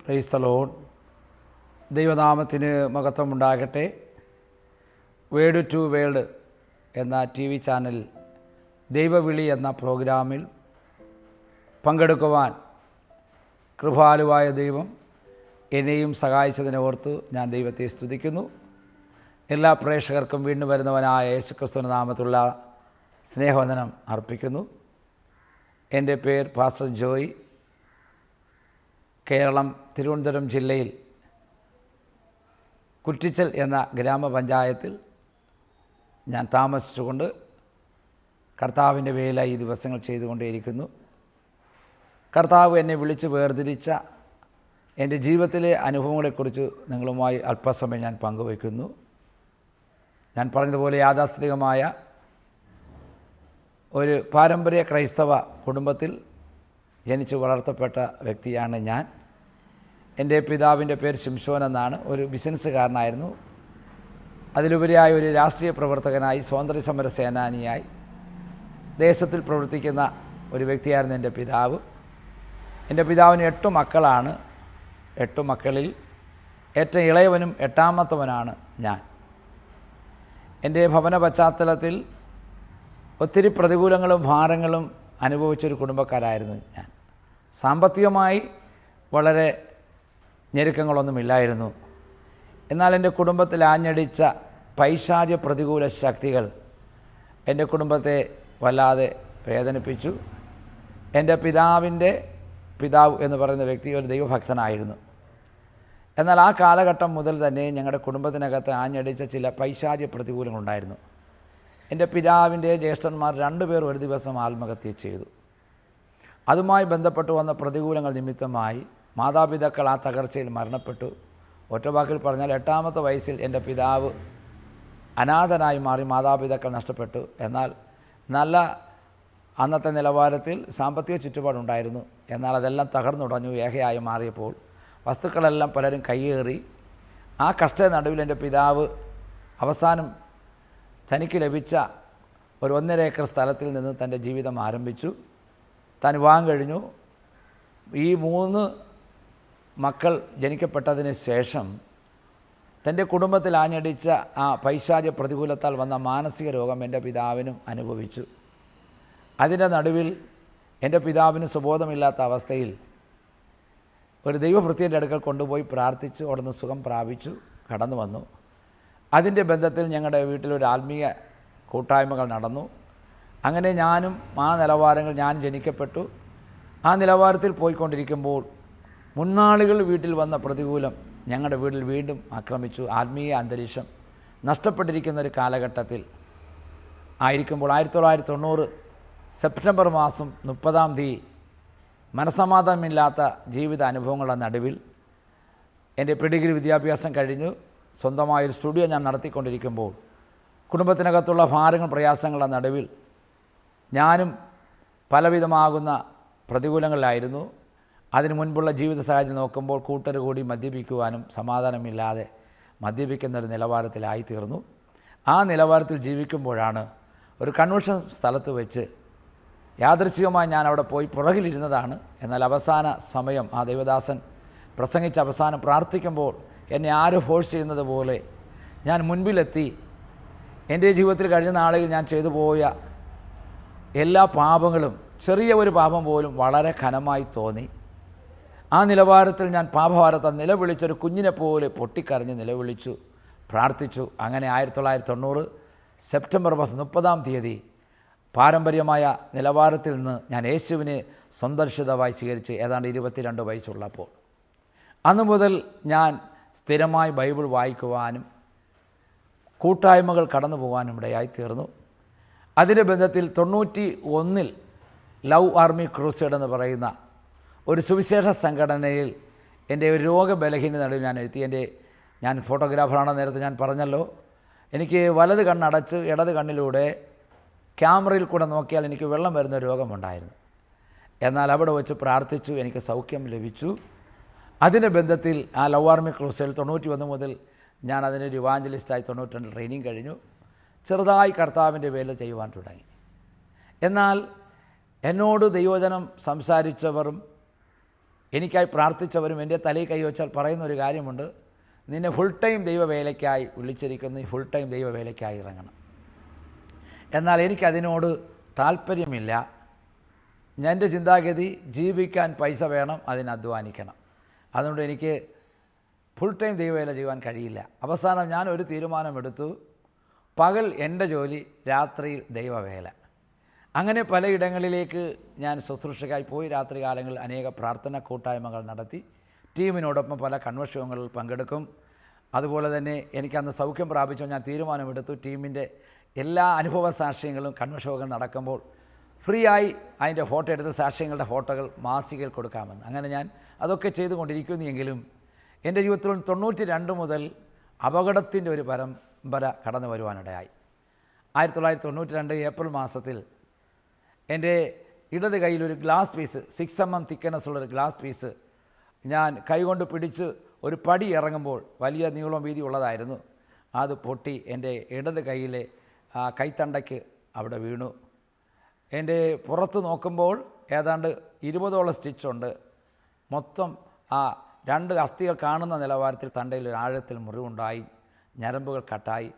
Praise the Lord. ദൈവനാമത്തിന് മഹത്വമുണ്ടാകട്ടെ. Word to world എന്ന TV ചാനൽ ദൈവവിളി എന്ന പ്രോഗ്രാമിൽ പങ്കെടുക്കുവാൻ കൃപാലുവായ ദൈവം എന്നെയും സഹായിച്ചതിനെ ഓർത്ത് ഞാൻ ദൈവത്തെ സ്തുതിക്കുന്നു. എല്ലാ പ്രേക്ഷകർക്കും വീണ്ടും വരുന്നവനായ യേശുക്രിസ്തുവിന്റെ നാമത്തിലുള്ള സ്നേഹവന്ദനം അർപ്പിക്കുന്നു. എൻ്റെ പേര് പാസ്റ്റർ ജോയ്. കേരളം തിരുവനന്തപുരം ജില്ലയിൽ കുറ്റിച്ചൽ എന്ന ഗ്രാമപഞ്ചായത്തിൽ ഞാൻ താമസിച്ചുകൊണ്ട് കർത്താവിൻ്റെ വേല ഈ ദിവസങ്ങൾ ചെയ്തുകൊണ്ടേയിരിക്കുന്നു. കർത്താവ് എന്നെ വിളിച്ച് വേർതിരിച്ച എൻ്റെ ജീവിതത്തിലെ അനുഭവങ്ങളെക്കുറിച്ച് നിങ്ങളുമായി അല്പസമയം ഞാൻ പങ്കുവയ്ക്കുന്നു. ഞാൻ പറഞ്ഞതുപോലെ യാഥാസ്ഥിതികമായ ഒരു പാരമ്പര്യ ക്രൈസ്തവ കുടുംബത്തിൽ ജനിച്ച് വളർത്തപ്പെട്ട വ്യക്തിയാണ് ഞാൻ. എൻ്റെ പിതാവിൻ്റെ പേര് ശിംശോൻ എന്നാണ്. ഒരു ബിസിനസ്സുകാരനായിരുന്നു. അതിലുപരിയായി ഒരു രാഷ്ട്രീയ പ്രവർത്തകനായി, സ്വാതന്ത്ര്യസമര സേനാനിയായി ദേശത്തിൽ പ്രവർത്തിക്കുന്ന ഒരു വ്യക്തിയായിരുന്നു എൻ്റെ പിതാവ്. എൻ്റെ പിതാവിന് 8 മക്കളാണ്. 8 മക്കളിൽ ഏറ്റവും ഇളയവനും 8ാമത്തവനാണ് ഞാൻ. എൻ്റെ ഭവന പശ്ചാത്തലത്തിൽ ഒത്തിരി പ്രതികൂലങ്ങളും ഭാരങ്ങളും അനുഭവിച്ചൊരു കുടുംബക്കാരായിരുന്നു ഞാൻ. സാമ്പത്തികമായി വളരെ ഞെരുക്കങ്ങളൊന്നുമില്ലായിരുന്നു. എന്നാൽ എൻ്റെ കുടുംബത്തിൽ ആഞ്ഞടിച്ച പൈശാചിക പ്രതികൂല ശക്തികൾ എൻ്റെ കുടുംബത്തെ വല്ലാതെ വേദനിപ്പിച്ചു. എൻ്റെ പിതാവിൻ്റെ പിതാവ് എന്ന് പറയുന്ന വ്യക്തി ഒരു ദൈവഭക്തനായിരുന്നു. എന്നാൽ ആ കാലഘട്ടം മുതൽ തന്നെ ഞങ്ങളുടെ കുടുംബത്തിനകത്ത് ആഞ്ഞടിച്ച ചില പൈശാചിക പ്രതികൂലങ്ങളുണ്ടായിരുന്നു. എൻ്റെ പിതാവിൻ്റെ ജ്യേഷ്ഠന്മാർ 2 പേർ ഒരു ദിവസം ആത്മഹത്യ ചെയ്തു. അതുമായി ബന്ധപ്പെട്ട് വന്ന പ്രതികൂലങ്ങൾ നിമിത്തമായി മാതാപിതാക്കൾ ആ തകർച്ചയിൽ മരണപ്പെട്ടു. ഒറ്റവാക്കിൽ പറഞ്ഞാൽ 8ാമത്തെ വയസ്സിൽ എൻ്റെ പിതാവ് അനാഥനായി മാറി. മാതാപിതാക്കൾ നഷ്ടപ്പെട്ടു. എന്നാൽ നല്ല അന്നത്തെ നിലവാരത്തിൽ സാമ്പത്തിക ചുറ്റുപാടുണ്ടായിരുന്നു. എന്നാൽ അതെല്ലാം തകർന്നുടഞ്ഞു. ഏകയായി മാറിയപ്പോൾ വസ്തുക്കളെല്ലാം പലരും കയ്യേറി. ആ കഷ്ട നടുവിൽ എൻ്റെ പിതാവ് അവസാനം തനിക്ക് ലഭിച്ച ഒരു 1.5 ഏക്കർ സ്ഥലത്തിൽ നിന്ന് തൻ്റെ ജീവിതം ആരംഭിച്ചു. താൻ വിവാഹം കഴിഞ്ഞു. ഈ 3 മക്കൾ ജനിക്കപ്പെട്ടതിന് ശേഷം തൻ്റെ കുടുംബത്തിൽ ആഞ്ഞടിച്ച ആ പൈശാചിക പ്രതികൂലത്താൽ വന്ന മാനസിക രോഗം എൻ്റെ പിതാവിനും അനുഭവിച്ചു. അതിൻ്റെ നടുവിൽ എൻ്റെ പിതാവിന് സുബോധമില്ലാത്ത അവസ്ഥയിൽ ഒരു ദൈവഭൃത്യൻ്റെ അടുക്കൽ കൊണ്ടുപോയി പ്രാർത്ഥിച്ചു. അവിടുന്ന് സുഖം പ്രാപിച്ചു കടന്നു വന്നു. അതിൻ്റെ ബന്ധത്തിൽ ഞങ്ങളുടെ വീട്ടിലൊരു ആത്മീയ കൂട്ടായ്മകൾ നടന്നു. അങ്ങനെ ഞാനും ആ നിലവാരങ്ങൾ ഞാൻ ജനിക്കപ്പെട്ടു. ആ നിലവാരത്തിൽ പോയിക്കൊണ്ടിരിക്കുമ്പോൾ മുന്നാളുകൾ വീട്ടിൽ വന്ന പ്രതികൂലം ഞങ്ങളുടെ വീട്ടിൽ വീണ്ടും ആക്രമിച്ചു. ആത്മീയ അന്തരീക്ഷം നഷ്ടപ്പെട്ടിരിക്കുന്ന ഒരു കാലഘട്ടത്തിൽ ആയിരിക്കുമ്പോൾ 1990 സെപ്റ്റംബർ മാസം 30-ാം തീയതി മനസ്സമാധാനമില്ലാത്ത ജീവിത അനുഭവങ്ങളുടെ നടുവിൽ എൻ്റെ പ്രീഡിഗ്രി വിദ്യാഭ്യാസം കഴിഞ്ഞു. സ്വന്തമായൊരു സ്റ്റുഡിയോ ഞാൻ നടത്തിക്കൊണ്ടിരിക്കുമ്പോൾ കുടുംബത്തിനകത്തുള്ള ഭാരങ്ങൾ പ്രയാസങ്ങളുടെ നടുവിൽ ഞാനും പലവിധമാകുന്ന പ്രതികൂലങ്ങളിലായിരുന്നു. അതിനു മുൻപുള്ള ജീവിത സാഹചര്യം നോക്കുമ്പോൾ കൂട്ടർ കൂടി മദ്യപിക്കുവാനും സമാധാനമില്ലാതെ മദ്യപിക്കുന്നൊരു നിലവാരത്തിലായിത്തീർന്നു. ആ നിലവാരത്തിൽ ജീവിക്കുമ്പോഴാണ് ഒരു കൺവെൻഷൻ സ്ഥലത്ത് വെച്ച് യാദൃശ്ചികമായി ഞാൻ അവിടെ പോയി പുറകിലിരുന്നതാണ്. എന്നാൽ അവസാന സമയം ആ ദൈവദാസൻ പ്രസംഗിച്ച് അവസാനം പ്രാർത്ഥിക്കുമ്പോൾ എന്നെ ആരും ഫോഴ്സ് ചെയ്യുന്നത് പോലെ ഞാൻ മുൻപിലെത്തി. എൻ്റെ ജീവിതത്തിൽ കഴിഞ്ഞ നാളുകളിൽ ഞാൻ ചെയ്തു പോയ എല്ലാ പാപങ്ങളും, ചെറിയ ഒരു പാപം പോലും വളരെ ഘനമായി തോന്നി. ആ നിലവാരത്തിൽ ഞാൻ പാപഭാരത്തെ നിലവിളിച്ചൊരു കുഞ്ഞിനെ പോലെ പൊട്ടിക്കരഞ്ഞ് നിലവിളിച്ചു, പ്രാർത്ഥിച്ചു. അങ്ങനെ 1990 സെപ്റ്റംബർ മാസം 30-ാം തീയതി പാരമ്പര്യമായ നിലവാരത്തിൽ നിന്ന് ഞാൻ യേശുവിനെ സ്വന്തം സ്വീകരിച്ച് ഏതാണ്ട് 22 വയസ്സുള്ളപ്പോൾ അന്നു മുതൽ ഞാൻ സ്ഥിരമായി ബൈബിൾ വായിക്കുവാനും കൂട്ടായ്മകൾ കടന്നു പോകാനും ഇടയായിത്തീർന്നു. അതിൻ്റെ ബന്ധത്തിൽ 91 ലവ് ആർമി ക്രൂസൈഡ് എന്ന് പറയുന്ന ഒരു സുവിശേഷ സംഘടനയിൽ എൻ്റെ ഒരു രോഗബലഹീനത നടുവിൽ ഞാൻ എത്തി. ഞാൻ ഫോട്ടോഗ്രാഫറാണെന്ന് നേരത്തെ ഞാൻ പറഞ്ഞല്ലോ. എനിക്ക് വലത് കണ്ണടച്ച് ഇടത് കണ്ണിലൂടെ ക്യാമറയിൽ കൂടെ നോക്കിയാൽ എനിക്ക് വെള്ളം വരുന്ന രോഗമുണ്ടായിരുന്നു. എന്നാൽ അവിടെ വെച്ച് പ്രാർത്ഥിച്ചു, എനിക്ക് സൗഖ്യം ലഭിച്ചു. അതിൻ്റെ ബന്ധത്തിൽ ആ ലവ് ആർമി ക്രൂസേൽ 91 മുതൽ ഞാൻ അതിനൊരു ഇവാഞ്ചലിസ്റ്റായി 92 ട്രെയിനിങ് കഴിഞ്ഞു. ചെറുതായി കർത്താവിൻ്റെ വേല ചെയ്യുവാൻ തുടങ്ങി. എന്നാൽ എന്നോട് ദൈവവചനം സംസാരിച്ചവരും എനിക്കായി പ്രാർത്ഥിച്ചവരും എൻ്റെ തലയിൽ കൈവച്ചാൽ പറയുന്ന ഒരു കാര്യമുണ്ട്, നിന്നെ ഫുൾ ടൈം ദൈവവേലയ്ക്കായി വിളിച്ചിരിക്കുന്നു, ഫുൾ ടൈം ദൈവവേലയ്ക്കായി ഇറങ്ങണം. എന്നാൽ എനിക്കതിനോട് താല്പര്യമില്ല. എൻ്റെ ചിന്താഗതി ജീവിക്കാൻ പൈസ വേണം, അതിന് അധ്വാനിക്കണം. അതുകൊണ്ട് എനിക്ക് ഫുൾ ടൈം ദൈവവേല ചെയ്യുവാൻ കഴിയില്ല. അവസാനം ഞാൻ ഒരു തീരുമാനമെടുത്തു, പകൽ എൻ്റെ ജോലി, രാത്രിയിൽ ദൈവവേല. അങ്ങനെ പലയിടങ്ങളിലേക്ക് ഞാൻ ശുശ്രൂഷയ്ക്കായി പോയി. രാത്രി കാലങ്ങളിൽ അനേക പ്രാർത്ഥന കൂട്ടായ്മകൾ നടത്തി, ടീമിനോടൊപ്പം പല കൺവെൻഷനുകളിൽ പങ്കെടുക്കും. അതുപോലെ തന്നെ എനിക്കന്ന് സൗഖ്യം പ്രാപിച്ചു. ഞാൻ തീരുമാനമെടുത്തു, ടീമിൻ്റെ എല്ലാ അനുഭവ സാക്ഷ്യങ്ങളും കൺവെൻഷനുകൾ നടക്കുമ്പോൾ ഫ്രീ ആയി അതിൻ്റെ ഫോട്ടോ എടുത്ത് സാക്ഷ്യങ്ങളുടെ ഫോട്ടോകൾ മാസികയിൽ കൊടുക്കാമെന്ന്. അങ്ങനെ ഞാൻ അതൊക്കെ ചെയ്തുകൊണ്ടിരിക്കുന്നെങ്കിലും എൻ്റെ ജീവിതത്തിൽ 92 മുതൽ അപകടത്തിൻ്റെ ഒരു പരമ്പര കടന്നു വരുവാനിടയായി. 1992 ഏപ്രിൽ മാസത്തിൽ എൻ്റെ ഇടത് കയ്യിലൊരു ഗ്ലാസ് പീസ്, 6 mm തിക്കനസ്സുള്ളൊരു ഗ്ലാസ് പീസ് ഞാൻ കൈകൊണ്ട് പിടിച്ച് ഒരു പടി ഇറങ്ങുമ്പോൾ, വലിയ നീളം വീതി ഉള്ളതായിരുന്നു, അത് പൊട്ടി എൻ്റെ ഇടത് കൈയിലെ കൈത്തണ്ടയ്ക്ക് അവിടെ വീണു. എൻ്റെ പുറത്ത് നോക്കുമ്പോൾ ഏതാണ്ട് 20ഓളം സ്റ്റിച്ചുണ്ട്. മൊത്തം ആ 2 അസ്ഥികൾ കാണുന്ന നിലവാരത്തിൽ തണ്ടയിൽ ഒരു ആഴത്തിൽ മുറിവുണ്ടായി, ഞരമ്പുകൾ കട്ടായി.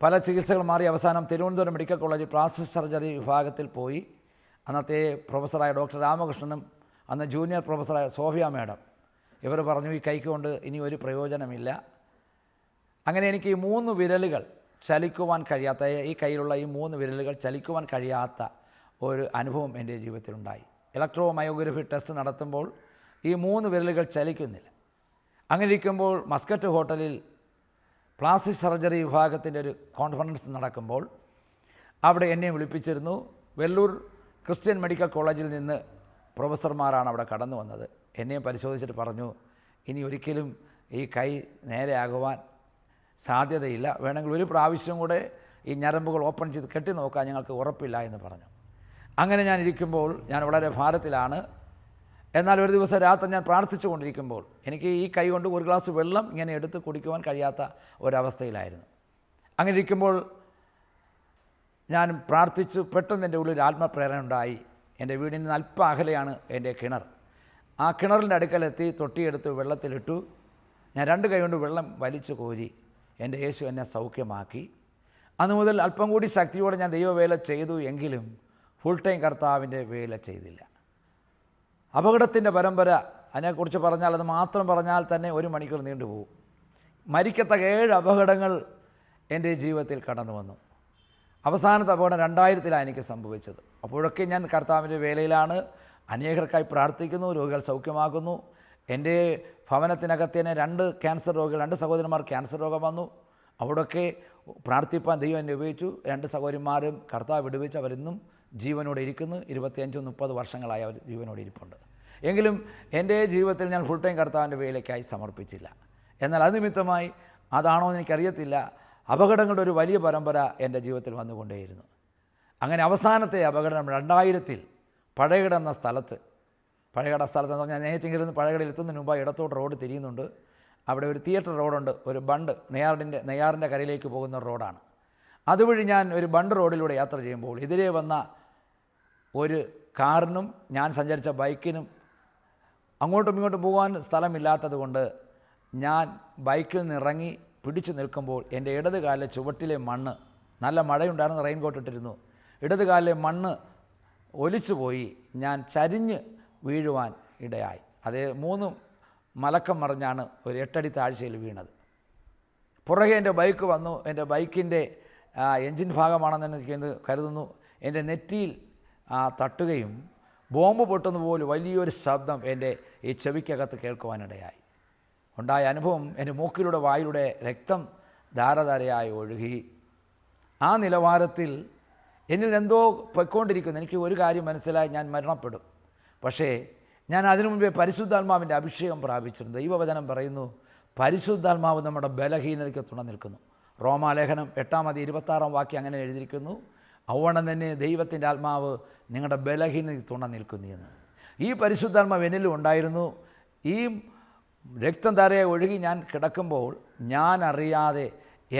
പല ചികിത്സകൾ മാറി അവസാനം തിരുവനന്തപുരം മെഡിക്കൽ കോളേജിൽ പ്ലാസ്റ്റിക് സർജറി വിഭാഗത്തിൽ പോയി. അന്നത്തെ പ്രൊഫസറായ ഡോക്ടർ രാമകൃഷ്ണനും അന്ന് ജൂനിയർ പ്രൊഫസറായ സോഫിയ മാഡം ഇവർ പറഞ്ഞു, ഈ കൈക്ക് കൊണ്ട് ഇനി ഒരു പ്രയോജനമില്ല. അങ്ങനെ എനിക്ക് ഈ 3 വിരലുകൾ ചലിക്കുവാൻ കഴിയാത്ത, ഈ കയ്യിലുള്ള ഈ 3 വിരലുകൾ ചലിക്കുവാൻ കഴിയാത്ത ഒരു അനുഭവം എൻ്റെ ജീവിതത്തിലുണ്ടായി. ഇലക്ട്രോ മയോഗ്രഫി ടെസ്റ്റ് നടത്തുമ്പോൾ ഈ 3 വിരലുകൾ ചലിക്കുന്നില്ല. അങ്ങനെ ഇരിക്കുമ്പോൾ മസ്കറ്റ് ഹോട്ടലിൽ പ്ലാസ്റ്റിക് സർജറി വിഭാഗത്തിൻ്റെ ഒരു കോൺഫറൻസ് നടക്കുമ്പോൾ അവിടെ എന്നെ വിളിപ്പിച്ചിരുന്നു. വെല്ലൂർ ക്രിസ്ത്യൻ മെഡിക്കൽ കോളേജിൽ നിന്ന് പ്രൊഫസർമാരാണ് അവിടെ കടന്നു വന്നത്. എന്നെയും പരിശോധിച്ചിട്ട് പറഞ്ഞു, ഇനി ഒരിക്കലും ഈ കൈ നേരെയാകുവാൻ സാധ്യതയില്ല, വേണമെങ്കിൽ ഒരു പ്രാവശ്യം കൂടെ ഈ ഞരമ്പുകൾ ഓപ്പൺ ചെയ്ത് കെട്ടി നോക്കാൻ ഞങ്ങൾക്ക് ഉറപ്പില്ല എന്ന് പറഞ്ഞു. അങ്ങനെ ഞാൻ ഇരിക്കുമ്പോൾ ഞാൻ വളരെ ഭാരത്തിലാണ്. എന്നാൽ ഒരു ദിവസം രാത്രി ഞാൻ പ്രാർത്ഥിച്ചു കൊണ്ടിരിക്കുമ്പോൾ എനിക്ക് ഈ കൈ കൊണ്ട് ഒരു ഗ്ലാസ് വെള്ളം ഇങ്ങനെ എടുത്ത് കുടിക്കുവാൻ കഴിയാത്ത ഒരവസ്ഥയിലായിരുന്നു. അങ്ങനെ ഇരിക്കുമ്പോൾ ഞാൻ പ്രാർത്ഥിച്ചു. പെട്ടെന്ന് എൻ്റെ ഉള്ളിൽ ആത്മപ്രേരണ ഉണ്ടായി. എൻ്റെ വീടിന് നിന്ന് അല്പം അകലെയാണ് എൻ്റെ കിണർ. ആ കിണറിൻ്റെ അടുക്കലെത്തി തൊട്ടിയെടുത്ത് വെള്ളത്തിലിട്ടു. ഞാൻ 2 കൈ കൊണ്ട് വെള്ളം വലിച്ചു കോരി. എൻ്റെ യേശു എന്നെ സൗഖ്യമാക്കി. അന്നു മുതൽ അല്പം കൂടി ശക്തിയോടെ ഞാൻ ദൈവവേല ചെയ്തു. എങ്കിലും ഫുൾ ടൈം കർത്താവിൻ്റെ വേല ചെയ്തില്ല. അപകടത്തിൻ്റെ പരമ്പര അതിനെക്കുറിച്ച് പറഞ്ഞാൽ, അത് മാത്രം പറഞ്ഞാൽ തന്നെ 1 മണിക്കൂർ നീണ്ടുപോകും. മരിക്കത്തക്ക 7 അപകടങ്ങൾ എൻ്റെ ജീവിതത്തിൽ കടന്നു വന്നു. അവസാനത്തെ അപകടം 2000-ലാണ് എനിക്ക് സംഭവിച്ചത്. അപ്പോഴൊക്കെ ഞാൻ കർത്താവിൻ്റെ വേലയിലാണ്. അനേകർക്കായി പ്രാർത്ഥിക്കുന്നു, രോഗികൾ സൗഖ്യമാക്കുന്നു. എൻ്റെ ഭവനത്തിനകത്ത് തന്നെ 2 ക്യാൻസർ രോഗികൾ, 2 സഹോദരന്മാർ ക്യാൻസർ രോഗം വന്നു. അവിടെയൊക്കെ പ്രാർത്ഥിപ്പാൻ ദൈവം എന്നെ ഉപയോഗിച്ചു. 2 സഹോദരന്മാരും കർത്താവ് വിടുവിച്ച് അവരിന്നും ജീവനോടെ ഇരിക്കുന്നു. 25-30 വർഷങ്ങളായി അവർ ജീവനോടെ ഇരിപ്പുണ്ട്. എങ്കിലും എൻ്റെ ജീവിതത്തിൽ ഞാൻ ഫുൾ ടൈം കർത്താവിൻ്റെ വേലയ്ക്കായി സമർപ്പിച്ചില്ല. എന്നാൽ അത് നിമിത്തമായി അതാണോ എന്ന് എനിക്കറിയത്തില്ല, അപകടങ്ങളുടെ ഒരു വലിയ പരമ്പര എൻ്റെ ജീവിതത്തിൽ വന്നുകൊണ്ടേയിരുന്നു. അങ്ങനെ അവസാനത്തെ അപകടം 2000-ൽ പഴയകട എന്ന സ്ഥലത്ത്, പഴയകട സ്ഥലത്ത് എന്ന് പറഞ്ഞാൽ നേറ്റെങ്കിലും പഴയകടയിൽ എത്തുന്നതിന് മുമ്പായി ഇടത്തോട്ട് റോഡ് തിരിയുന്നുണ്ട്. അവിടെ ഒരു തിയേറ്റർ റോഡുണ്ട്, ഒരു ബണ്ട്, നെയ്യാറിൻ്റെ കരയിലേക്ക് പോകുന്ന റോഡാണ്. അതുവഴി ഞാൻ ഒരു ബണ്ട് റോഡിലൂടെ യാത്ര ചെയ്യുമ്പോൾ എതിരെ വന്ന ഒരു കാറിനും ഞാൻ സഞ്ചരിച്ച ബൈക്കിനും അങ്ങോട്ടും ഇങ്ങോട്ടും പോകാൻ സ്ഥലമില്ലാത്തത് കൊണ്ട് ഞാൻ ബൈക്കിൽ നിന്ന് ഇറങ്ങി പിടിച്ചു നിൽക്കുമ്പോൾ എൻ്റെ ഇടത് കാലിലെ ചുവട്ടിലെ മണ്ണ്, നല്ല മഴയുണ്ടായിരുന്നു, റെയിൻകോട്ട് ഇട്ടിരുന്നു, ഇടത് കാലിലെ മണ്ണ് ഒലിച്ചു പോയി. ഞാൻ ചരിഞ്ഞ് വീഴുവാൻ ഇടയായി. അതേ 3 മലക്കം മറിഞ്ഞാണ് ഒരു 8 അടി താഴ്ചയിൽ വീണത്. പുറകെ എൻ്റെ ബൈക്ക് വന്നു. എൻ്റെ ബൈക്കിൻ്റെ എൻജിൻ ഭാഗമാണെന്ന് എനിക്ക് കരുതുന്നു. എൻ്റെ നെറ്റിയിൽ തട്ടുകയും ബോംബ് പൊട്ടുന്ന പോലെ വലിയൊരു ശബ്ദം എൻ്റെ ഈ ചെവിക്കകത്ത് കേൾക്കുവാനിടയായി. ഉണ്ടായ അനുഭവം, എൻ്റെ മൂക്കിലൂടെ വായിലൂടെ രക്തം ധാരധാരയായി ഒഴുകി. ആ നിലവാരത്തിൽ എന്നിൽ എന്തോ പൊയ്ക്കൊണ്ടിരിക്കുന്നു. എനിക്ക് ഒരു കാര്യം മനസ്സിലായി, ഞാൻ മരണപ്പെടും. പക്ഷേ ഞാൻ അതിനു മുമ്പേ പരിശുദ്ധാത്മാവിൻ്റെ അഭിഷേകം പ്രാപിച്ചിരുന്നു. ദൈവവചനം പറയുന്നു, പരിശുദ്ധാത്മാവ് നമ്മുടെ ബലഹീനതയ്ക്ക് തുണ നിൽക്കുന്നു. റോമാലേഖനം 8-26 വാക്യം അങ്ങനെ എഴുതിയിരിക്കുന്നു. ഔവണ്ണം തന്നെ ദൈവത്തിൻ്റെ ആത്മാവ് നിങ്ങളുടെ ബലഹീനതയ്ക്ക് തുണ നിൽക്കുന്നു എന്ന്. ഈ പരിശുദ്ധാത്മാവ് എന്നിലും ഉണ്ടായിരുന്നു. ഈ രക്തം തറയെ ഒഴുകി ഞാൻ കിടക്കുമ്പോൾ ഞാൻ അറിയാതെ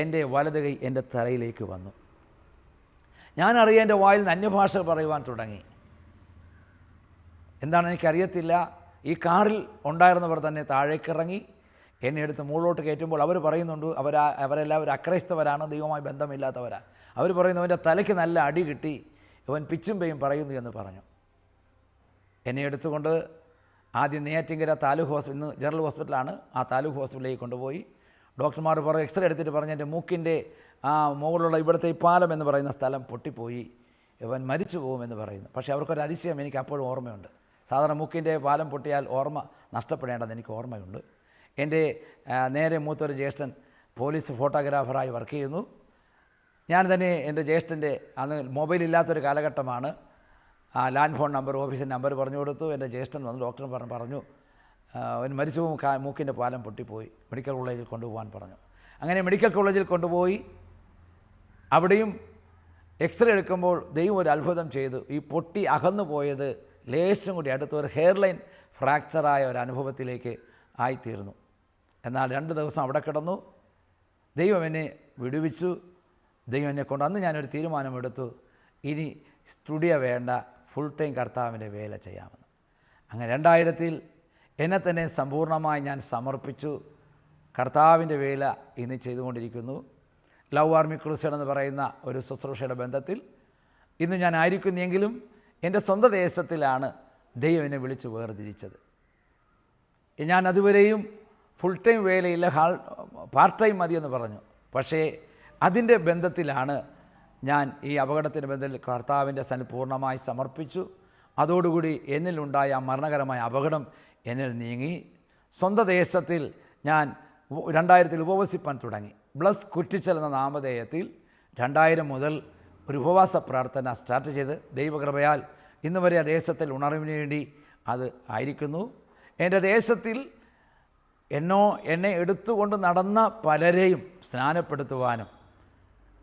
എൻ്റെ വലത് കൈ എൻ്റെ തലയിലേക്ക് വന്നു. ഞാൻ അറിയാൻ എൻ്റെ വായിൽ നിന്ന് അന്യഭാഷ പറയുവാൻ തുടങ്ങി. എന്താണെന്ന് എനിക്കറിയത്തില്ല. ഈ കാറിൽ ഉണ്ടായിരുന്നവർ തന്നെ താഴേക്കിറങ്ങി എന്നെ എടുത്ത് മുകളിലോട്ട് കയറ്റുമ്പോൾ അവർ പറയുന്നുണ്ട്, അവരെല്ലാവരും അക്രൈസ്തവരാണ്, ദൈവവുമായി ബന്ധമില്ലാത്തവരാണ്. അവർ പറയുന്നു അവൻ്റെ തലയ്ക്ക് നല്ല അടി കിട്ടി, ഇവൻ പിച്ചും പേയും പറയുന്നു എന്ന് പറഞ്ഞു. എന്നെ എടുത്തുകൊണ്ട് ആദ്യം നെയ്യാറ്റിൻകര താലൂക്ക് ഹോസ്പിറ്റൽ, ഇന്ന് ജനറൽ ഹോസ്പിറ്റലാണ്, ആ താലൂക്ക് ഹോസ്പിറ്റലിലേക്ക് കൊണ്ടുപോയി. ഡോക്ടർമാർ എക്സ്റേ എടുത്തിട്ട് പറഞ്ഞ് എൻ്റെ മൂക്കിൻ്റെ ആ മുകളിലുള്ള ഇവിടുത്തെ ഈ പാലം എന്ന് പറയുന്ന സ്ഥലം പൊട്ടിപ്പോയി, ഇവൻ മരിച്ചു പോകുമെന്ന് പറയുന്നു. പക്ഷേ അവർക്കൊരു അതിശയം എനിക്ക് അപ്പോഴും ഓർമ്മയുണ്ട്. സാധാരണ മൂക്കിൻ്റെ പാലം പൊട്ടിയാൽ ഓർമ്മ നഷ്ടപ്പെടേണ്ടത് എനിക്ക് ഓർമ്മയുണ്ട്. എൻ്റെ നേരെ മൂത്തൊരു ജ്യേഷ്ഠൻ പോലീസ് ഫോട്ടോഗ്രാഫറായി വർക്ക് ചെയ്യുന്നു. ഞാൻ തന്നെ എൻ്റെ ജ്യേഷ്ഠൻ്റെ, അന്ന് മൊബൈലില്ലാത്തൊരു കാലഘട്ടമാണ്, ലാൻഡ് ഫോൺ നമ്പർ, ഓഫീസിൻ്റെ നമ്പർ പറഞ്ഞു കൊടുത്തു. എൻ്റെ ജ്യേഷ്ഠൻ വന്ന് ഡോക്ടർ പറഞ്ഞു അവൻ മരിച്ചു മൂക്കിൻ്റെ പാലം പൊട്ടിപ്പോയി, മെഡിക്കൽ കോളേജിൽ കൊണ്ടുപോകാൻ പറഞ്ഞു. അങ്ങനെ മെഡിക്കൽ കോളേജിൽ കൊണ്ടുപോയി. അവിടെയും എക്സ്റേ എടുക്കുമ്പോൾ ദൈവം ഒരു അത്ഭുതം ചെയ്തു. ഈ പൊട്ടി അകന്നു പോയത് ലേശം കൂടി അടുത്തൊരു ഹെയർലൈൻ ഫ്രാക്ചറായ ഒരു അനുഭവത്തിലേക്ക് ആയിത്തീർന്നു. എന്നാൽ 2 ദിവസം അവിടെ കിടന്നു. ദൈവം എന്നെ വിടുവിച്ചു. ദൈവം എന്നെ കൊണ്ട് അന്ന് ഞാനൊരു തീരുമാനമെടുത്തു, ഇനി സ്റ്റുഡിയോ വേണ്ട, ഫുൾ ടൈം കർത്താവിൻ്റെ വേല ചെയ്യാമെന്ന്. അങ്ങനെ 2000-ൽ എന്നെ തന്നെ സമ്പൂർണ്ണമായി ഞാൻ സമർപ്പിച്ചു. കർത്താവിൻ്റെ വേല ഇന്ന് ചെയ്തുകൊണ്ടിരിക്കുന്നു. ലവ് ആർമി ക്രൂസൈഡ് എന്ന് പറയുന്ന ഒരു ശുശ്രൂഷയുടെ ബന്ധത്തിൽ ഇന്ന് ഞാൻ ആയിരിക്കുന്നെങ്കിലും എൻ്റെ സ്വന്തം ദേശത്തിലാണ് ദൈവം എന്നെ വിളിച്ച് വേർതിരിച്ചത്. ഞാൻ അതുവരെയും ഫുൾ ടൈം വേലയില്ല, പാർട്ട് ടൈം മതിയെന്ന് പറഞ്ഞു. പക്ഷേ അതിൻ്റെ ബന്ധത്തിലാണ് ഞാൻ ഈ അപകടത്തിൻ്റെ ബന്ധത്തിൽ കർത്താവിൻ്റെ സന്നിധി പൂർണ്ണമായി സമർപ്പിച്ചു. അതോടുകൂടി എന്നിലുണ്ടായ മരണകരമായ അപകടം എന്നിൽ നീങ്ങി. സ്വന്തം ദേശത്തിൽ ഞാൻ 2000-ൽ ഉപവസിപ്പാൻ തുടങ്ങി. ബ്ലസ് കുറ്റിച്ചൽ എന്ന നാമധേയത്തിൽ 2000 മുതൽ ഒരു ഉപവാസ പ്രാർത്ഥന സ്റ്റാർട്ട് ചെയ്ത് ദൈവകൃപയാൽ ഇന്ന് വരെ ആ ദേശത്തിൽ ഉണർവിന് വേണ്ടി അത് ആയിരിക്കുന്നു. എൻ്റെ ദേശത്തിൽ എന്നെ എടുത്തുകൊണ്ട് നടന്ന പലരെയും സ്നാനപ്പെടുത്തുവാനും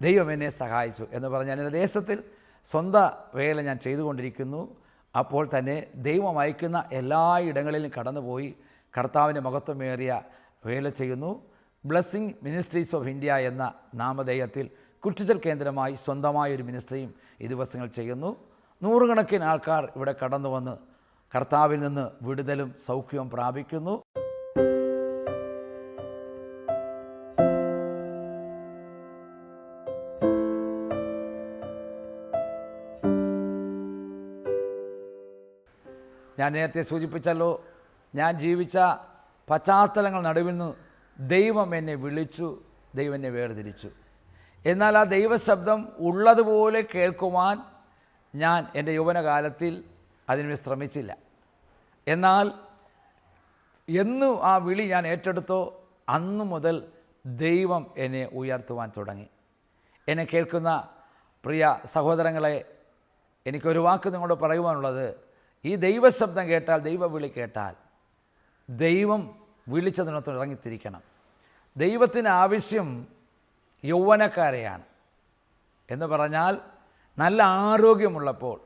ദൈവം എന്നെ സഹായിച്ചു എന്ന് പറഞ്ഞാൽ എൻ്റെ ദേശത്തിൽ സ്വന്തം വേല ഞാൻ ചെയ്തുകൊണ്ടിരിക്കുന്നു. അപ്പോൾ തന്നെ ദൈവം അയക്കുന്ന എല്ലാ ഇടങ്ങളിലും കടന്നുപോയി കർത്താവിൻ്റെ മഹത്വമേറിയ വേല ചെയ്യുന്നു. ബ്ലെസ്സിങ് മിനിസ്ട്രീസ് ഓഫ് ഇന്ത്യ എന്ന നാമധേയത്തിൽ കുറ്റിച്ചൽ കേന്ദ്രമായി സ്വന്തമായൊരു മിനിസ്ട്രിയും ഈ ദിവസങ്ങൾ ചെയ്യുന്നു. 100 കണക്കിന് ആൾക്കാർ ഇവിടെ കടന്നു വന്ന് കർത്താവിൽ നിന്ന് വിടുതലും സൗഖ്യവും പ്രാപിക്കുന്നു. ഞാൻ നേരത്തെ സൂചിപ്പിച്ചല്ലോ, ഞാൻ ജീവിച്ച പശ്ചാത്തലങ്ങൾ നടുവിൽ നിന്ന് ദൈവം എന്നെ വിളിച്ചു, ദൈവം എന്നെ വേർതിരിച്ചു. എന്നാൽ ആ ദൈവശബ്ദം ഉള്ളതുപോലെ കേൾക്കുവാൻ ഞാൻ എൻ്റെ യൗവനകാലത്തിൽ അതിനുവേണ്ടി ശ്രമിച്ചില്ല. എന്നാൽ എന്നു ആ വിളി ഞാൻ ഏറ്റെടുത്തോ അന്നു മുതൽ ദൈവം എന്നെ ഉയർത്തുവാൻ തുടങ്ങി. എന്നെ കേൾക്കുന്ന പ്രിയ സഹോദരങ്ങളെ, എനിക്കൊരു വാക്ക് നിങ്ങളോട് പറയുവാനുള്ളത്, ഈ ദൈവശബ്ദം കേട്ടാൽ, ദൈവവിളി കേട്ടാൽ ദൈവം വിളിച്ചതിനൊത്ത് ഇറങ്ങിത്തിരിക്കണം. ദൈവത്തിന് ആവശ്യം യൗവനക്കാരെയാണ്. എന്ന് പറഞ്ഞാൽ നല്ല ആരോഗ്യമുള്ളപ്പോൾ,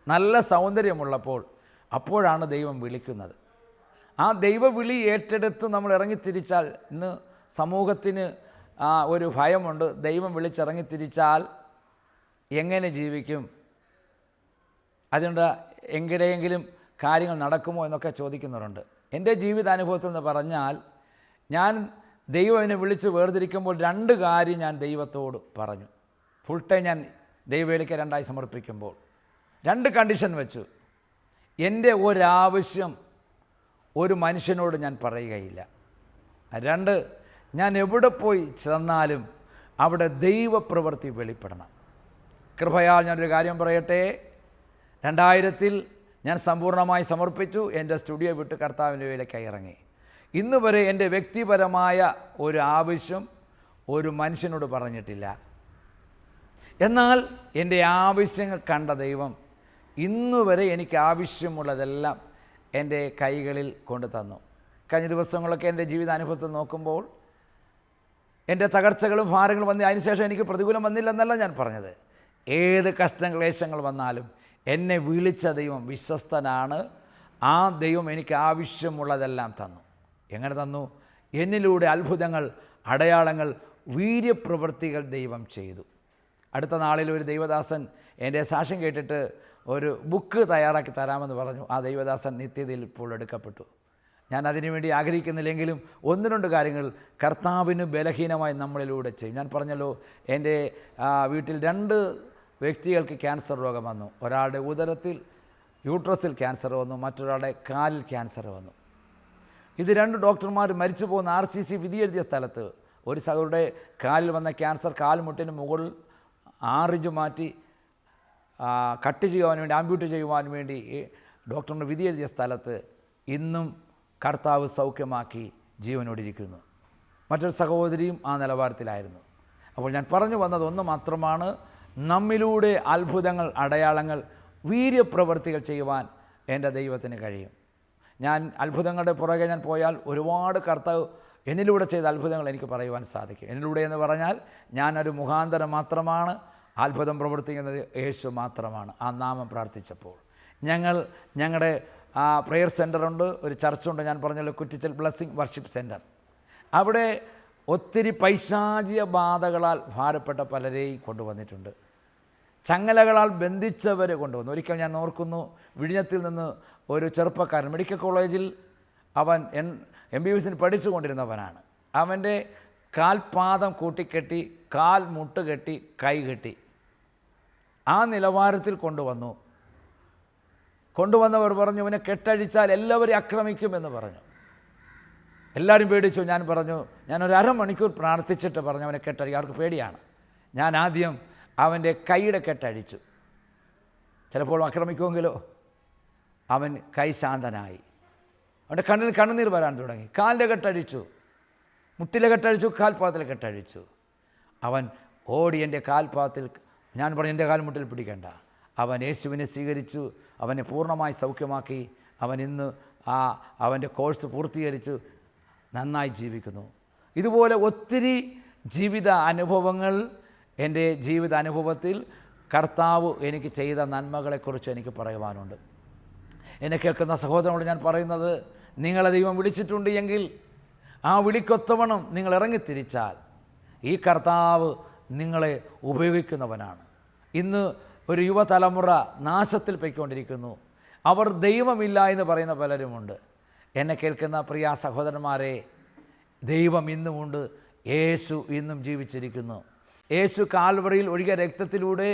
നല്ല സൗന്ദര്യമുള്ളപ്പോൾ, അപ്പോഴാണ് ദൈവം വിളിക്കുന്നത്. ആ ദൈവവിളി ഏറ്റെടുത്ത് നമ്മൾ ഇറങ്ങിത്തിരിച്ചാൽ, ഇന്ന് സമൂഹത്തിന് ഒരു ഭയമുണ്ട്, ദൈവം വിളിച്ചിറങ്ങിത്തിരിച്ചാൽ എങ്ങനെ ജീവിക്കും, അതുകൊണ്ട് എങ്കിലെങ്കിലും കാര്യങ്ങൾ നടക്കുമോ എന്നൊക്കെ ചോദിക്കുന്നവരുണ്ട്. എൻ്റെ ജീവിതാനുഭവത്തിൽ നിന്ന് പറഞ്ഞാൽ, ഞാൻ ദൈവം എന്നെ വിളിച്ച് വേർതിരിക്കുമ്പോൾ 2 കാര്യം ഞാൻ ദൈവത്തോട് പറഞ്ഞു. ഫുൾ ടൈം ഞാൻ ദൈവവേലയ്ക്ക് 2ആയി സമർപ്പിക്കുമ്പോൾ 2 കണ്ടീഷൻ വെച്ചു. എൻ്റെ ഒരാവശ്യം ഒരു മനുഷ്യനോട് ഞാൻ പറയുകയില്ല. 2, ഞാൻ എവിടെ പോയി ചെന്നാലും അവിടെ ദൈവപ്രവൃത്തി വെളിപ്പെടണം. കൃപയാൽ ഞാനൊരു കാര്യം പറയട്ടെ, 2000-ൽ ഞാൻ സമ്പൂർണ്ണമായി സമർപ്പിച്ചു. എൻ്റെ സ്റ്റുഡിയോ വിട്ട് കർത്താവിൻ്റെ വേലയ്ക്കായി ഇറങ്ങി. ഇന്ന് വരെ എൻ്റെ വ്യക്തിപരമായ ഒരു ആവശ്യം ഒരു മനുഷ്യനോട് പറഞ്ഞിട്ടില്ല. എന്നാൽ എൻ്റെ ആവശ്യങ്ങൾ കണ്ട ദൈവം ഇന്ന് വരെ എനിക്ക് ആവശ്യമുള്ളതെല്ലാം എൻ്റെ കൈകളിൽ കൊണ്ടു തന്നു. കഴിഞ്ഞ ദിവസങ്ങളൊക്കെ എൻ്റെ ജീവിതാനുഭവത്തിൽ നോക്കുമ്പോൾ എൻ്റെ തകർച്ചകളും ഭാരങ്ങളും വന്ന് അതിനുശേഷം എനിക്ക് പ്രതികൂലം വന്നില്ലെന്നല്ല ഞാൻ പറഞ്ഞത്. ഏത് കഷ്ടക്ലേശങ്ങൾ വന്നാലും എന്നെ വിളിച്ച ദൈവം വിശ്വസ്തനാണ്. ആ ദൈവം എനിക്ക് ആവശ്യമുള്ളതെല്ലാം തന്നു. എങ്ങനെ തന്നു? എന്നിലൂടെ അത്ഭുതങ്ങൾ, അടയാളങ്ങൾ, വീര്യപ്രവൃത്തികൾ ദൈവം ചെയ്തു. അടുത്ത നാളിൽ ഒരു ദൈവദാസൻ എൻ്റെ സാക്ഷ്യം കേട്ടിട്ട് ഒരു ബുക്ക് തയ്യാറാക്കി തരാമെന്ന് പറഞ്ഞു. ആ ദൈവദാസൻ നിത്യതയിൽ ഇപ്പോൾ എടുക്കപ്പെട്ടു. ഞാൻ അതിനുവേണ്ടി ആഗ്രഹിക്കുന്നില്ലെങ്കിലും ഒന്ന് രണ്ട് കാര്യങ്ങൾ കർത്താവിന് ബലഹീനമായി നമ്മളിലൂടെ ചെയ്യും. ഞാൻ പറഞ്ഞല്ലോ, എൻ്റെ വീട്ടിൽ 2 വ്യക്തികൾക്ക് ക്യാൻസർ രോഗം വന്നു. ഒരാളുടെ ഉദരത്തിൽ യൂട്രസിൽ ക്യാൻസർ വന്നു, മറ്റൊരാളുടെ കാലിൽ ക്യാൻസർ വന്നു. ഇത് 2 ഡോക്ടർമാർ മരിച്ചു പോകുന്ന RCC വിധിയെഴുതിയ സ്ഥലത്ത് ഒരു സഹോദരന്റെ കാലിൽ വന്ന ക്യാൻസർ കാൽമുട്ടിന് മുകളിൽ 6 ഇഞ്ച് മാറ്റി കട്ട് ചെയ്യുവാൻ വേണ്ടി, ആംബ്യൂട്ട് ചെയ്യുവാൻ വേണ്ടി ഡോക്ടറിന് വിധി എഴുതിയ സ്ഥലത്ത് ഇന്നും കർത്താവ് സൗഖ്യമാക്കി ജീവനോടിരിക്കുന്നു. മറ്റൊരു സഹോദരിയും ആ നിലവാരത്തിലായിരുന്നു. അപ്പോൾ ഞാൻ പറഞ്ഞു വന്നത് ഒന്ന് മാത്രമാണ്, നമ്മിലൂടെ അത്ഭുതങ്ങൾ, അടയാളങ്ങൾ, വീര്യപ്രവൃത്തികൾ ചെയ്യുവാൻ എൻ്റെ ദൈവത്തിന് കഴിയും. ഞാൻ അത്ഭുതങ്ങളുടെ പുറകെ ഞാൻ പോയാൽ ഒരുപാട് കർത്താവ് എന്നിലൂടെ ചെയ്ത അത്ഭുതങ്ങൾ എനിക്ക് പറയുവാൻ സാധിക്കും. എന്നിലൂടെ എന്ന് പറഞ്ഞാൽ ഞാനൊരു മുഖാന്തരം മാത്രമാണ്. അത്ഭുതം പ്രവർത്തിക്കുന്നത് യേശു മാത്രമാണ്. ആ നാമം പ്രാർത്ഥിച്ചപ്പോൾ ഞങ്ങളുടെ പ്രെയർ സെൻ്ററുണ്ട്, ഒരു ചർച്ചുണ്ട്. ഞാൻ പറഞ്ഞല്ലോ, കുറ്റിച്ചൽ ബ്ലെസ്സിങ് വർഷിപ്പ് സെൻറ്റർ. അവിടെ ഒത്തിരി പൈശാചിക ബാധകളാൽ ഭാരപ്പെട്ട പലരെയും കൊണ്ടുവന്നിട്ടുണ്ട്. ചങ്ങലകളാൽ ബന്ധിച്ചവരെ കൊണ്ടുവന്നു. ഒരിക്കൽ ഞാൻ ഓർക്കുന്നു, വിഴിഞ്ഞത്തിൽ നിന്ന് ഒരു ചെറുപ്പക്കാരൻ മെഡിക്കൽ കോളേജിൽ അവൻ MBBS പഠിച്ചു കൊണ്ടിരുന്നവനാണ്. അവൻ്റെ കാൽപാദം കൂട്ടിക്കെട്ടി, കാൽ മുട്ട് കെട്ടി, കൈ കെട്ടി, ആ നിലവാരത്തിൽ കൊണ്ടുവന്നവർ പറഞ്ഞു, ഇവനെ കെട്ടഴിച്ചാൽ എല്ലാവരെയും ആക്രമിക്കുമെന്ന് പറഞ്ഞു. എല്ലാവരും പേടിച്ചു. ഞാൻ പറഞ്ഞു, ഞാനൊരു അരമണിക്കൂർ പ്രാർത്ഥിച്ചിട്ട് പറഞ്ഞു അവനെ കെട്ടഴിക്കും. അവർക്ക് പേടിയാണ്. ഞാൻ ആദ്യം അവൻ്റെ കൈയുടെ കെട്ടഴിച്ചു. ചിലപ്പോൾ ആക്രമിക്കുമെങ്കിലോ. അവൻ കൈ ശാന്തനായി. അവൻ്റെ കണ്ണിൽ കണ്ണുനീർ വരാൻ തുടങ്ങി. കാലിൻ്റെ കെട്ടഴിച്ചു, മുട്ടിലെ കെട്ടഴിച്ചു, കാൽപാദത്തിൽ കെട്ടഴിച്ചു. അവൻ ഓടി എൻ്റെ കാൽപാദത്തിൽ, ഞാൻ പറഞ്ഞു എൻ്റെ കാൽമുട്ടിൽ പിടിക്കേണ്ട. അവൻ യേശുവിനെ സ്വീകരിച്ചു. അവനെ പൂർണ്ണമായി സൗഖ്യമാക്കി. അവൻ ഇന്ന് അവൻ്റെ കോഴ്സ് പൂർത്തീകരിച്ചു, നന്നായി ജീവിക്കുന്നു. ഇതുപോലെ ഒത്തിരി ജീവിത അനുഭവങ്ങൾ എൻ്റെ ജീവിത അനുഭവത്തിൽ കർത്താവ് എനിക്ക് ചെയ്ത നന്മകളെക്കുറിച്ച് എനിക്ക് പറയുവാനുണ്ട്. എന്നെ കേൾക്കുന്ന സഹോദരനോട് ഞാൻ പറയുന്നത്, നിങ്ങളെ ദൈവം വിളിച്ചിട്ടുണ്ട് എങ്കിൽ ആ വിളിക്കൊത്തവണ്ണം നിങ്ങൾ ഇറങ്ങിത്തിരിച്ചാൽ ഈ കർത്താവ് നിങ്ങളെ ഉപയോഗിക്കുന്നവനാണ്. ഇന്ന് ഒരു യുവതലമുറ നാശത്തിൽ പോയിക്കൊണ്ടിരിക്കുന്നു. അവർ ദൈവമില്ല എന്ന് പറയുന്ന പലരുമുണ്ട്. എന്നെ കേൾക്കുന്ന പ്രിയ സഹോദരന്മാരെ, ദൈവം ഇന്നുമുണ്ട്. യേശു ഇന്നും ജീവിച്ചിരിക്കുന്നു. യേശു കാൽവറിയിൽ ഒഴുകിയ രക്തത്തിലൂടെ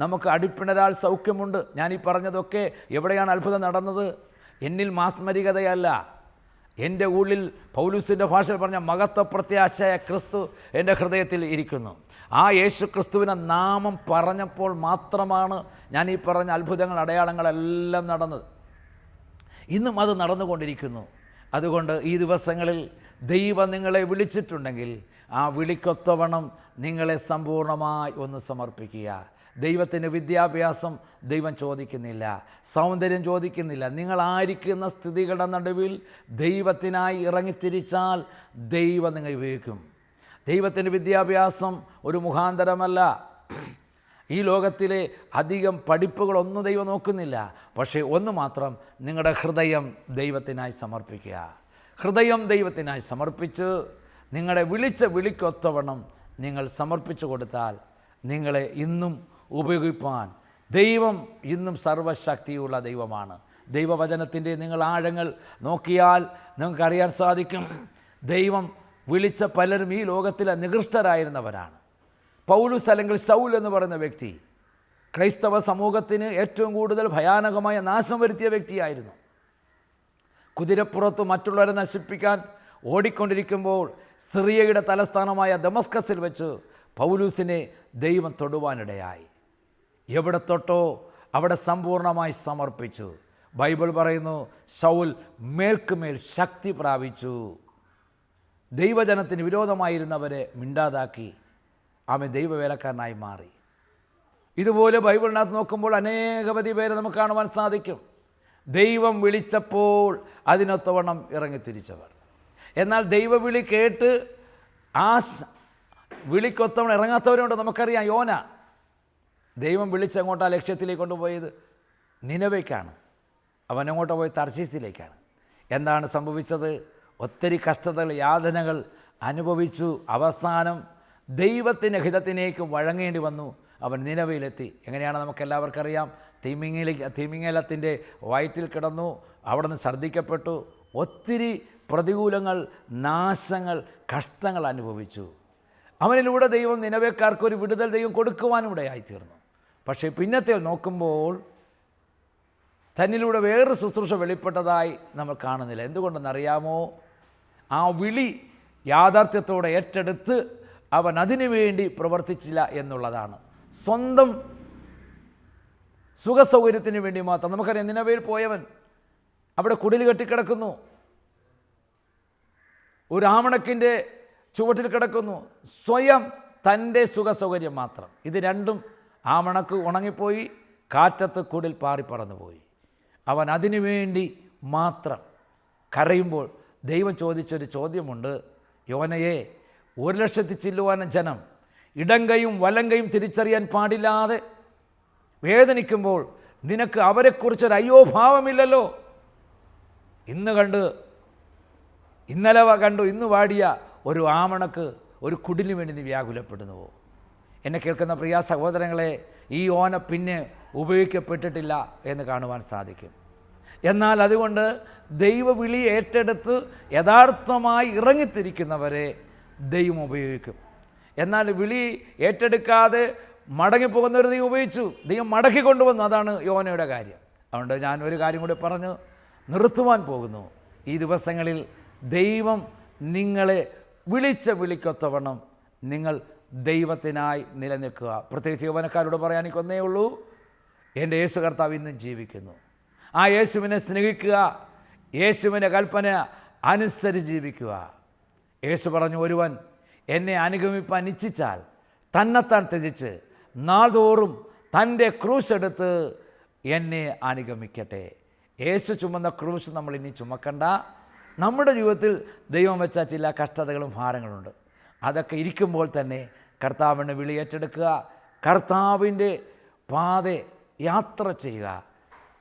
നമുക്ക് അടിപ്പിണരാൽ സൗഖ്യമുണ്ട്. ഞാനീ പറഞ്ഞതൊക്കെ എവിടെയാണ് അത്ഭുതം നടന്നത്? എന്നിൽ മാസ്മരികതയല്ല, എൻ്റെ ഉള്ളിൽ പൗലൂസിൻ്റെ ഭാഷയിൽ പറഞ്ഞ മഹത്വ പ്രത്യാശയായ ക്രിസ്തു എൻ്റെ ഹൃദയത്തിൽ ഇരിക്കുന്നു. ആ യേശു ക്രിസ്തുവിനെ നാമം പറഞ്ഞപ്പോൾ മാത്രമാണ് ഞാൻ ഈ പറഞ്ഞ അത്ഭുതങ്ങൾ, അടയാളങ്ങളെല്ലാം നടന്നത്. ഇന്നും അത് നടന്നുകൊണ്ടിരിക്കുന്നു. അതുകൊണ്ട് ഈ ദിവസങ്ങളിൽ ദൈവം നിങ്ങളെ വിളിച്ചിട്ടുണ്ടെങ്കിൽ ആ വിളിക്കൊത്തവണ്ണം നിങ്ങളെ സമ്പൂർണ്ണമായി ഒന്ന് സമർപ്പിക്കുക. ദൈവത്തിന് വിദ്യാഭ്യാസം ദൈവം ചോദിക്കുന്നില്ല, സൗന്ദര്യം ചോദിക്കുന്നില്ല. നിങ്ങളായിരിക്കുന്ന സ്ഥിതികളുടെ നടുവിൽ ദൈവത്തിനായി ഇറങ്ങിത്തിരിച്ചാൽ ദൈവം നിങ്ങൾ ഉപയോഗിക്കും. ദൈവത്തിൻ്റെ വിദ്യാഭ്യാസം ഒരു മുഖാന്തരമല്ല. ഈ ലോകത്തിലെ അധികം പഠിപ്പുകളൊന്നും ദൈവം നോക്കുന്നില്ല. പക്ഷേ ഒന്ന് മാത്രം, നിങ്ങളുടെ ഹൃദയം ദൈവത്തിനായി സമർപ്പിക്കുക. ഹൃദയം ദൈവത്തിനായി സമർപ്പിച്ച് നിങ്ങളെ വിളിച്ച വിളിക്കൊത്തവണ്ണം നിങ്ങൾ സമർപ്പിച്ചു കൊടുത്താൽ നിങ്ങളെ ഇന്നും ഉപയോഗിപ്പാൻ ദൈവം ഇന്നും സർവശക്തിയുള്ള ദൈവമാണ്. ദൈവവചനത്തിൻ്റെ നിങ്ങൾ ആഴങ്ങൾ നോക്കിയാൽ നിങ്ങൾക്കറിയാൻ സാധിക്കും, ദൈവം വിളിച്ച പലരും ഈ ലോകത്തിലെ നികൃഷ്ടരായിരുന്നവരാണ്. പൗലോസ് അല്ലെങ്കിൽ ശൗൽ എന്ന് പറയുന്ന വ്യക്തി ക്രൈസ്തവ സമൂഹത്തിന് ഏറ്റവും കൂടുതൽ ഭയാനകമായ നാശം വരുത്തിയ വ്യക്തിയായിരുന്നു. കുതിരപ്പുറത്ത് മറ്റുള്ളവരെ നശിപ്പിക്കാൻ ഓടിക്കൊണ്ടിരിക്കുമ്പോൾ സിറിയയുടെ തലസ്ഥാനമായ ദമസ്കസിൽ വെച്ച് പൗലൂസിനെ ദൈവം തൊടുവാനിടയായി. എവിടെ തൊട്ടോ അവിടെ സമ്പൂർണ്ണമായി സമർപ്പിച്ചു. ബൈബിൾ പറയുന്നു, ശൗൽ മേൽക്കുമേൽ ശക്തി പ്രാപിച്ചു. ദൈവജനത്തിന് വിരോധമായിരുന്നവരെ മിണ്ടാതാക്കി അവൻ ദൈവവേലക്കാരനായി മാറി. ഇതുപോലെ ബൈബിളിനകത്ത് നോക്കുമ്പോൾ അനേകവധി പേരെ നമുക്ക് കാണുവാൻ സാധിക്കും. ദൈവം വിളിച്ചപ്പോൾ അതിനൊത്തവണ്ണം ഇറങ്ങിത്തിരിച്ചവർ. എന്നാൽ ദൈവവിളി കേട്ട് ആ വിളിക്കൊത്തവണ്ണം ഇറങ്ങാത്തവരുണ്ട്. നമുക്കറിയാം, യോന ദൈവം വിളിച്ചെങ്ങോട്ടാ ലക്ഷ്യത്തിലേക്ക് കൊണ്ടുപോയത്? നിനവയ്ക്കാണ്. അവനങ്ങോട്ട് പോയി തർശീസിലേക്കാണ്. എന്താണ് സംഭവിച്ചത്? ഒത്തിരി കഷ്ടതകൾ, യാതനകൾ അനുഭവിച്ചു. അവസാനം ദൈവത്തിൻ്റെ ഹിതത്തിലേക്ക് വഴങ്ങേണ്ടി വന്നു. അവൻ നിനവയിലെത്തി. എങ്ങനെയാണ് നമുക്കെല്ലാവർക്കും അറിയാം. തിമിംഗലത്തിൻ്റെ വയറ്റിൽ കിടന്നു. അവിടെ നിന്ന് ഛർദ്ദിക്കപ്പെട്ടു. ഒത്തിരി പ്രതികൂലങ്ങൾ, നാശങ്ങൾ, കഷ്ടങ്ങൾ അനുഭവിച്ചു. അവനിലൂടെ ദൈവം നിനവേക്കാർക്കൊരു വിടുതൽ ദൈവം കൊടുക്കുവാനും ഇടയായിത്തീർന്നു. പക്ഷേ പിന്നത്തെ നോക്കുമ്പോൾ തന്നിലൂടെ വേറൊരു ശുശ്രൂഷ വെളിപ്പെട്ടതായി നമ്മൾ കാണുന്നില്ല. എന്തുകൊണ്ടെന്നറിയാമോ? ആ വിളി യാഥാർത്ഥ്യത്തോടെ ഏറ്റെടുത്ത് അവൻ അതിനു വേണ്ടി പ്രവർത്തിച്ചില്ല എന്നുള്ളതാണ്. സ്വന്തം സുഖസൗകര്യത്തിന് വേണ്ടി മാത്രം. നമുക്കറിയാം, നിനവേൽ പോയവൻ അവിടെ കുടിൽ കെട്ടിക്കിടക്കുന്നു, ഒരു ആമണക്കിൻ്റെ ചുവട്ടിൽ കിടക്കുന്നു. സ്വയം തൻ്റെ സുഖസൗകര്യം മാത്രം. ഇത് രണ്ടും, ആമണക്ക് ഉണങ്ങിപ്പോയി, കാറ്റത്ത് കുടിൽ പാറിപ്പറന്നുപോയി. അവൻ അതിനു വേണ്ടി മാത്രം കരയുമ്പോൾ ദൈവം ചോദിച്ചൊരു ചോദ്യമുണ്ട്. യോനയെ, 1,00,000 ചില്ലുവാനും ജനം ഇടങ്കയും വലങ്കയും തിരിച്ചറിയാൻ പാടില്ലാതെ വേദനിക്കുമ്പോൾ നിനക്ക് അവരെക്കുറിച്ചൊരു അയ്യോഭാവമില്ലല്ലോ. ഇന്നലെ കണ്ടു ഇന്ന് വാടിയ ഒരു ആമണക്ക്, ഒരു കുടിലിന് വേണ്ടി നീ വ്യാകുലപ്പെടുന്നുവോ? എന്നെ കേൾക്കുന്ന പ്രിയ സഹോദരങ്ങളെ, ഈ യോന പിന്നെ ഉപയോഗിക്കപ്പെട്ടിട്ടില്ല എന്ന് കാണുവാൻ സാധിക്കും. എന്നാൽ അതുകൊണ്ട് ദൈവവിളി ഏറ്റെടുത്ത് യഥാർത്ഥമായി ഇറങ്ങിത്തിരിക്കുന്നവരെ ദൈവം ഉപയോഗിക്കും. എന്നാൽ വിളി ഏറ്റെടുക്കാതെ മടങ്ങിപ്പോകുന്നവർ ദൈവം ഉപയോഗിച്ചു. ദൈവം മടക്കി കൊണ്ടുവന്നു. അതാണ് യോനയുടെ കാര്യം. അതുകൊണ്ട് ഞാൻ ഒരു കാര്യം കൂടി പറഞ്ഞ് നിർത്തുവാൻ പോകുന്നു. ഈ ദിവസങ്ങളിൽ ദൈവം നിങ്ങളെ വിളിച്ച വിളിക്കൊത്തവണ്ണം നിങ്ങൾ ദൈവത്തിനായി നിലനിൽക്കുക. പ്രത്യേകിച്ച് യൗവനക്കാരോട് പറയാൻ എനിക്കൊന്നേ ഉള്ളൂ, എൻ്റെ യേശു കർത്താവ് ഇന്നും ജീവിക്കുന്നു. ആ യേശുവിനെ സ്നേഹിക്കുക, യേശുവിൻ്റെ കൽപ്പന അനുസരിച്ച് ജീവിക്കുക. യേശു പറഞ്ഞു, ഒരുവൻ എന്നെ അനുഗമിപ്പാൻ ഇച്ഛിച്ചാൽ തന്നെത്താൻ ത്യജിച്ച് നാൾതോറും തൻ്റെ ക്രൂശ് എടുത്ത് എന്നെ അനുഗമിക്കട്ടെ. യേശു ചുമന്ന ക്രൂശ് നമ്മൾ ഇനി ചുമക്കണ്ട. നമ്മുടെ ജീവിതത്തിൽ ദൈവം വെച്ച ചില കഷ്ടതകളും ഭാരങ്ങളുണ്ട്. അതൊക്കെ ഇരിക്കുമ്പോൾ തന്നെ കർത്താവിനെ വിളി ഏറ്റെടുക്കുക, കർത്താവിൻ്റെ പാത യാത്ര ചെയ്യുക.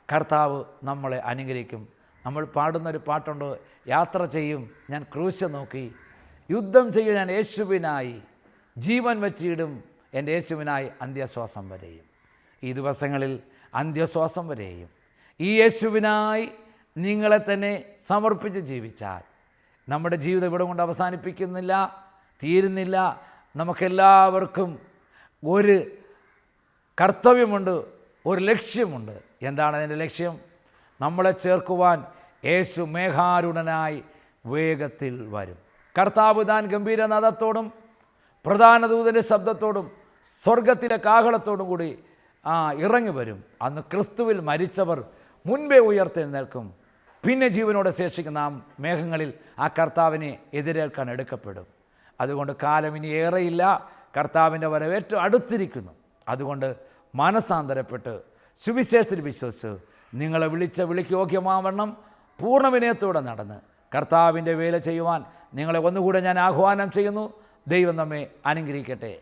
കർത്താവ് നമ്മളെ അനുഗ്രഹിക്കും. നമ്മൾ പാടുന്നൊരു പാട്ടുണ്ട്, യാത്ര ചെയ്യും ഞാൻ ക്രൂശ് നോക്കി, യുദ്ധം ചെയ്യും ഞാൻ യേശുവിനായി, ജീവൻ വച്ചിടും എൻ്റെ യേശുവിനായി അന്ത്യശ്വാസം വരെയും. ഈ ദിവസങ്ങളിൽ അന്ത്യശ്വാസം വരെയും ഈ യേശുവിനായി നിങ്ങളെ തന്നെ സമർപ്പിച്ച് ജീവിച്ചാൽ നമ്മുടെ ജീവിതം ഇവിടെ കൊണ്ട് അവസാനിപ്പിക്കുന്നില്ല, തീരുന്നില്ല. നമുക്കെല്ലാവർക്കും ഒരു കർത്തവ്യമുണ്ട്, ഒരു ലക്ഷ്യമുണ്ട്. എന്താണ് അതിൻ്റെ ലക്ഷ്യം? നമ്മളെ ചേർക്കുവാൻ യേശു മേഘാരൂഢനായി വേഗത്തിൽ വരും. കർത്താവ് താൻ ഗംഭീരനാദത്തോടും പ്രധാന ദൂതൻ്റെ ശബ്ദത്തോടും സ്വർഗത്തിലെ കാഹളത്തോടും കൂടി ഇറങ്ങി വരും. അന്ന് ക്രിസ്തുവിൽ മരിച്ചവർ മുൻപേ ഉയർത്തെഴുന്നേൽക്കും. പിന്നെ ജീവനോടെ ശേഷിക്കുന്ന ആ മേഘങ്ങളിൽ ആ കർത്താവിനെ എതിരേൽക്കാൻ എടുക്കപ്പെടും. അതുകൊണ്ട് കാലം ഇനി ഏറെയില്ല, കർത്താവിൻ്റെ വരവ് ഏറ്റവും അടുത്തിരിക്കുന്നു. അതുകൊണ്ട് മനസ്സാന്തരപ്പെട്ട് സുവിശേഷത്തിൽ വിശ്വസിച്ച് നിങ്ങളെ വിളിച്ച വിളിക്ക് യോഗ്യമാവണ്ണം പൂർണ്ണ വിനയത്തോടെ നടന്ന് കർത്താവിൻ്റെ വേല ചെയ്യുവാൻ നിങ്ങളെ ഒന്നുകൂടെ ഞാൻ ആഹ്വാനം ചെയ്യുന്നു. ദൈവം നമ്മെ അനുഗ്രഹിക്കട്ടെ.